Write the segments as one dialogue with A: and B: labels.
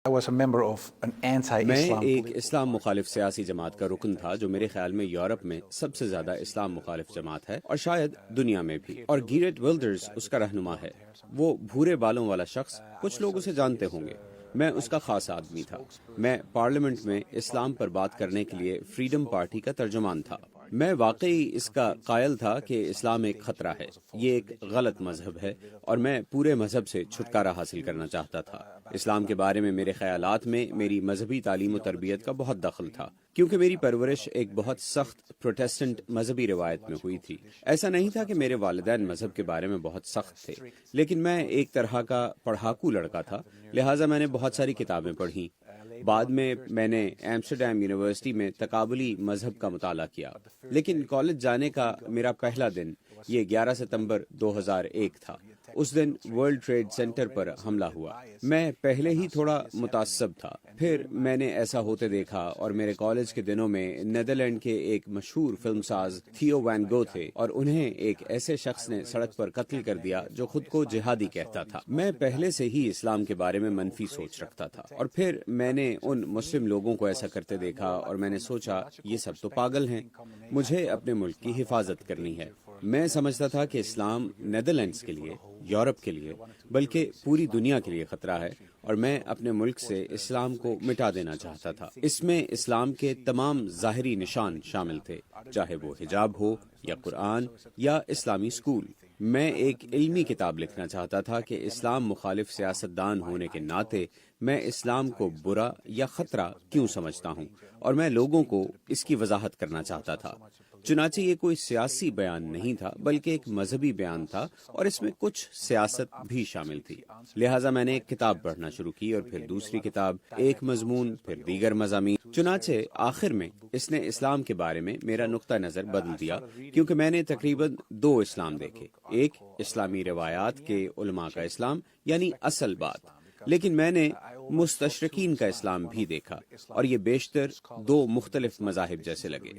A: I was a member of an
B: میں
A: anti-Islam
B: ایک
A: political
B: اسلام مخالف سیاسی جماعت کا رکن تھا جو میرے خیال میں یورپ میں سب سے زیادہ اسلام مخالف جماعت ہے اور شاید دنیا میں بھی، اور گیرٹ ولڈرز اس کا رہنما ہے۔ وہ بھورے بالوں والا شخص، کچھ لوگ اسے جانتے ہوں گے، میں اس کا خاص آدمی تھا۔ میں پارلیمنٹ میں اسلام پر بات کرنے کے لیے فریڈم پارٹی کا ترجمان تھا۔ میں واقعی اس کا قائل تھا کہ اسلام ایک خطرہ ہے، یہ ایک غلط مذہب ہے اور میں پورے مذہب سے چھٹکارا حاصل کرنا چاہتا تھا۔ اسلام کے بارے میں میرے خیالات میں میری مذہبی تعلیم و تربیت کا بہت دخل تھا، کیونکہ میری پرورش ایک بہت سخت پروٹیسٹنٹ مذہبی روایت میں ہوئی تھی۔ ایسا نہیں تھا کہ میرے والدین مذہب کے بارے میں بہت سخت تھے، لیکن میں ایک طرح کا پڑھاکو لڑکا تھا، لہٰذا میں نے بہت ساری کتابیں پڑھیں۔ بعد میں نے ایمسٹرڈیم یونیورسٹی میں تقابلی مذہب کا مطالعہ کیا، لیکن کالج جانے کا میرا پہلا دن یہ 11 ستمبر 2001 تھا۔ اس دن ورلڈ ٹریڈ سینٹر پر حملہ ہوا۔ میں پہلے ہی تھوڑا متعصب تھا، پھر میں نے ایسا ہوتے دیکھا، اور میرے کالج کے دنوں میں نیدرلینڈ کے ایک مشہور فلم ساز تھیو وین گو تھے، اور انہیں ایک ایسے شخص نے سڑک پر قتل کر دیا جو خود کو جہادی کہتا تھا۔ میں پہلے سے ہی اسلام کے بارے میں منفی سوچ رکھتا تھا، اور پھر میں نے ان مسلم لوگوں کو ایسا کرتے دیکھا اور میں نے سوچا یہ سب تو پاگل ہیں، مجھے اپنے ملک کی حفاظت کرنی ہے۔ میں سمجھتا تھا کہ اسلام نیدرلینڈز کے لیے، یورپ کے لیے، بلکہ پوری دنیا کے لیے خطرہ ہے، اور میں اپنے ملک سے اسلام کو مٹا دینا چاہتا تھا۔ اس میں اسلام کے تمام ظاہری نشان شامل تھے، چاہے وہ حجاب ہو یا قرآن یا اسلامی اسکول۔ میں ایک علمی کتاب لکھنا چاہتا تھا کہ اسلام مخالف سیاستدان ہونے کے ناطے میں اسلام کو برا یا خطرہ کیوں سمجھتا ہوں، اور میں لوگوں کو اس کی وضاحت کرنا چاہتا تھا۔ چنانچہ یہ کوئی سیاسی بیان نہیں تھا بلکہ ایک مذہبی بیان تھا، اور اس میں کچھ سیاست بھی شامل تھی۔ لہٰذا میں نے ایک کتاب پڑھنا شروع کی، اور پھر دوسری کتاب، ایک مضمون، پھر دیگر مضامین۔ چنانچہ آخر میں اس نے اسلام کے بارے میں میرا نقطہ نظر بدل دیا، کیونکہ میں نے تقریباً 2 اسلام دیکھے، ایک اسلامی روایات کے علماء کا اسلام یعنی اصل بات، لیکن میں نے مستشرقین کا اسلام بھی دیکھا، اور یہ بیشتر 2 مختلف مذاہب جیسے لگے۔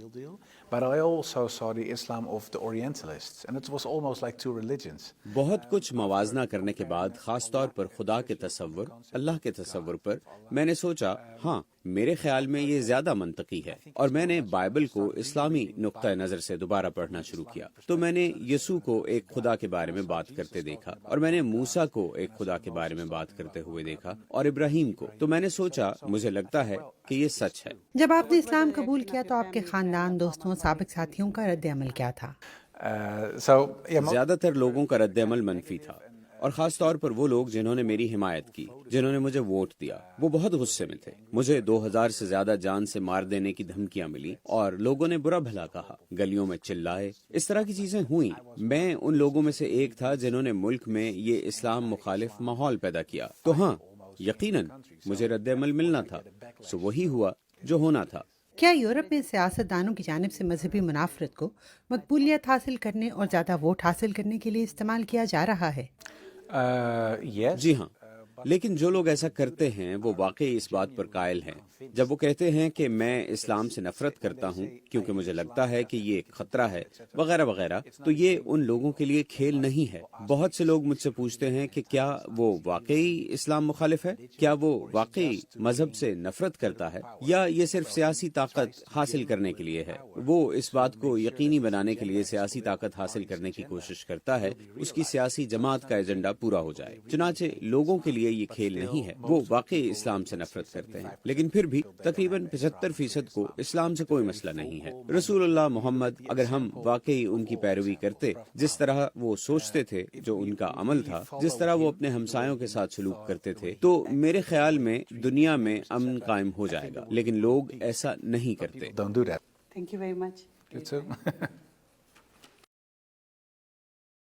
A: But I also saw the Islam of the Orientalists, and it was almost like 2 religions.
B: بہت کچھ موازنہ کرنے کے بعد، خاص طور پر خدا کے تصور، اللہ کے تصور پر، میں نے سوچا ہاں میرے خیال میں یہ زیادہ منطقی ہے، اور میں نے بائبل کو اسلامی نقطہ نظر سے دوبارہ پڑھنا شروع کیا۔ تو میں نے یسوع کو ایک خدا کے بارے میں بات کرتے دیکھا، اور میں نے موسیٰ کو ایک خدا کے بارے میں بات کرتے ہوئے دیکھا، اور ابراہیم کو۔ تو میں نے سوچا مجھے لگتا ہے کہ یہ سچ ہے۔
C: جب آپ نے اسلام قبول کیا تو آپ کے خاندان، دوستوں، سابق ساتھیوں کا رد عمل کیا تھا؟
B: زیادہ تر لوگوں کا رد عمل منفی تھا، اور خاص طور پر وہ لوگ جنہوں نے میری حمایت کی، جنہوں نے مجھے ووٹ دیا، وہ بہت غصے میں تھے۔ مجھے 2000 سے زیادہ جان سے مار دینے کی دھمکیاں ملی، اور لوگوں نے برا بھلا کہا، گلیوں میں چلائے، اس طرح کی چیزیں ہوئیں۔ میں ان لوگوں میں سے ایک تھا جنہوں نے ملک میں یہ اسلام مخالف ماحول پیدا کیا۔ تو ہاں، یقیناً مجھے رد عمل ملنا تھا، سو وہی ہوا جو ہونا تھا۔
C: کیا یورپ میں سیاستدانوں کی جانب سے مذہبی منافرت کو مقبولیت حاصل کرنے اور زیادہ ووٹ حاصل کرنے کے لیے استعمال کیا جا رہا ہے؟
A: Yes.
B: جی ہاں، لیکن جو لوگ ایسا کرتے ہیں وہ واقعی اس بات پر قائل ہیں۔ جب وہ کہتے ہیں کہ میں اسلام سے نفرت کرتا ہوں کیونکہ مجھے لگتا ہے کہ یہ ایک خطرہ ہے، وغیرہ وغیرہ، تو یہ ان لوگوں کے لیے کھیل نہیں ہے۔ بہت سے لوگ مجھ سے پوچھتے ہیں کہ کیا وہ واقعی اسلام مخالف ہے، کیا وہ واقعی مذہب سے نفرت کرتا ہے، یا یہ صرف سیاسی طاقت حاصل کرنے کے لیے ہے۔ وہ اس بات کو یقینی بنانے کے لیے سیاسی طاقت حاصل کرنے کی کوشش کرتا ہے، اس کی سیاسی جماعت کا ایجنڈا پورا ہو جائے۔ چنانچہ لوگوں کے لیے یہ کھیل نہیں ہے، وہ واقعی اسلام سے نفرت کرتے ہیں، لیکن پھر بھی تقریباً 75% کو اسلام سے کوئی مسئلہ نہیں ہے۔ رسول اللہ محمد، اگر ہم واقعی ان کی پیروی کرتے، جس طرح وہ سوچتے تھے، جو ان کا عمل تھا، جس طرح وہ اپنے ہمسایوں کے ساتھ سلوک کرتے تھے، تو میرے خیال میں دنیا میں امن قائم ہو جائے گا، لیکن لوگ ایسا نہیں کرتے۔
A: Don't do that.
C: Thank you very much.
A: You too.